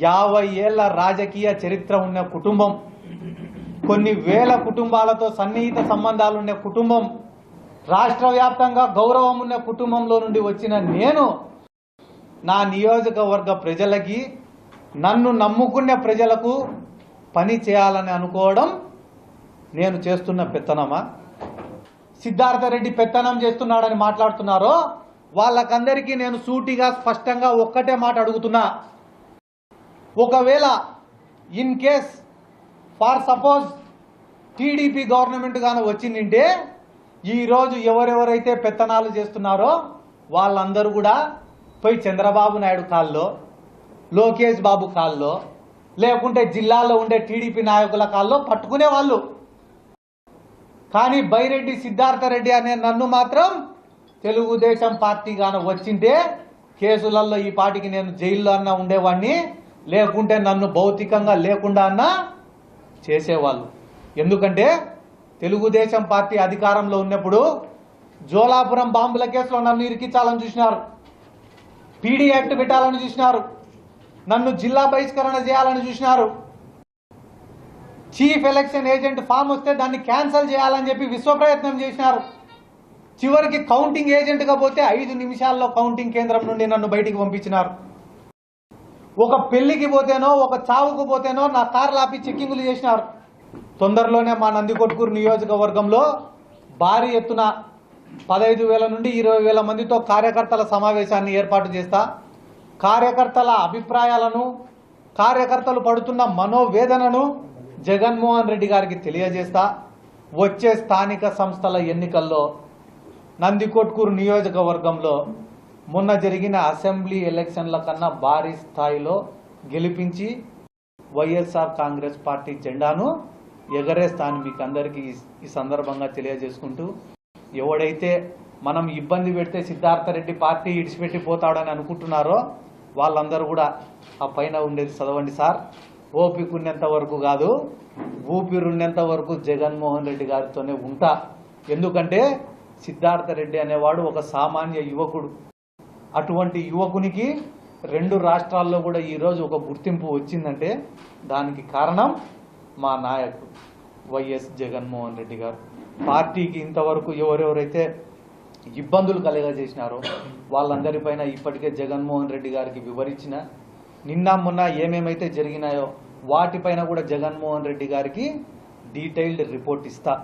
50 ఏళ్ల రాజకీయ చరిత్ర ఉన్న కుటుంబం, కొన్ని వేల కుటుంబాలతో సన్నిహిత సంబంధాలు ఉన్న కుటుంబం, రాష్ట్ర వ్యాప్తంగా గౌరవం ఉన్న కుటుంబంలో నుండి వచ్చిన నేను నా నియోజకవర్గ ప్రజలకి, నన్ను నమ్ముకున్న ప్రజలకు పని చేయాలని అనుకోవడం నేను చేస్తున్న పెత్తనమా? సిద్ధార్థ రెడ్డి పెత్తనం చేస్తున్నాడని మాట్లాడుతున్నారో వాళ్ళకందరికీ నేను సూటిగా స్పష్టంగా ఒక్కటే మాట అడుగుతున్నా. ఒకవేళ in case for suppose TDP government గాను వచ్చిందంటే ఈరోజు ఎవరెవరైతే పెత్తనాలు చేస్తున్నారో వాళ్ళందరూ కూడా పోయి చంద్రబాబు నాయుడు కాల్లో, లోకేష్ బాబు కాల్లో, లేకుంటే జిల్లాలో ఉండే టీడీపీ నాయకుల కాల్లో పట్టుకునే వాళ్ళు. కానీ బైరెడ్డి సిద్ధార్థ రెడ్డి అనే నన్ను మాత్రం తెలుగుదేశం పార్టీ గాను వచ్చింటే కేసులలో ఈ పాటికి నేను జైల్లో అన్నా ఉండేవాడిని, లేకుంటే నన్ను భౌతికంగా లేకుండా అన్నా చేసేవాళ్ళు. ఎందుకంటే తెలుగుదేశం పార్టీ అధికారంలో ఉన్నప్పుడు జోలాపురం బాంబుల కేసులో నన్ను ఇరికించాలని చూసినారు, పీడీ యాక్ట్ పెట్టాలని చూసినారు, నన్ను జిల్లా బహిష్కరణ చేయాలని చూసినారు, చీఫ్ ఎలక్షన్ ఏజెంట్ ఫామ్ వస్తే దాన్ని క్యాన్సిల్ చేయాలని చెప్పి విశ్వప్రయత్నం చేసినారు. చివరికి కౌంటింగ్ ఏజెంట్గా పోతే 5 నిమిషాల్లో కౌంటింగ్ కేంద్రం నుండి నన్ను బయటికి పంపించినారు. ఒక పెళ్లికి పోతేనో, ఒక చావుకు పోతేనో నా కార్లు ఆపి చెక్కింగులు చేసినారు. తొందరలోనే మా నందికొట్కూరు నియోజకవర్గంలో భారీ ఎత్తున 15,000 నుండి 20,000 మందితో కార్యకర్తల సమావేశాన్ని ఏర్పాటు చేస్తా. కార్యకర్తల అభిప్రాయాలను, కార్యకర్తలు పడుతున్న మనోవేదనను జగన్మోహన్ రెడ్డి గారికి తెలియజేస్తా. వచ్చే స్థానిక సంస్థల ఎన్నికల్లో నందికొట్కూరు నియోజకవర్గంలో మొన్న జరిగిన అసెంబ్లీ ఎలక్షన్ల కన్నా భారీ స్థాయిలో గెలిపించి వైఎస్ఆర్ కాంగ్రెస్ పార్టీ జెండాను ఎగరేస్తాను మీకు అందరికీ ఈ సందర్భంగా తెలియజేసుకుంటూ, ఎవడైతే మనం ఇబ్బంది పెడితే సిద్ధార్థ రెడ్డి పార్టీ ఇడిచిపెట్టి పోతాడని అనుకుంటున్నారో వాళ్ళందరూ కూడా ఆ పైన ఉండేది చదవండి సార్. ఓపిక ఉన్నంత వరకు కాదు, ఊపిరున్నంత వరకు జగన్మోహన్ రెడ్డి గారితోనే ఉంటా. ఎందుకంటే సిద్ధార్థ రెడ్డి అనేవాడు ఒక సామాన్య యువకుడు. అటువంటి యువకునికి 2 రాష్ట్రాల్లో కూడా ఈరోజు ఒక గుర్తింపు వచ్చిందంటే దానికి కారణం మా నాయకుడు వైఎస్ జగన్మోహన్ రెడ్డి గారు. పార్టీకి ఇంతవరకు ఎవరెవరైతే ఇబ్బందులు కలగజేసినారో వాళ్ళందరిపైన ఇప్పటికే జగన్మోహన్ రెడ్డి గారికి వివరించిన, నిన్న మొన్న ఏమేమైతే జరిగినాయో వాటిపైన కూడా జగన్మోహన్ రెడ్డి గారికి డీటెయిల్డ్ రిపోర్ట్ ఇస్తా.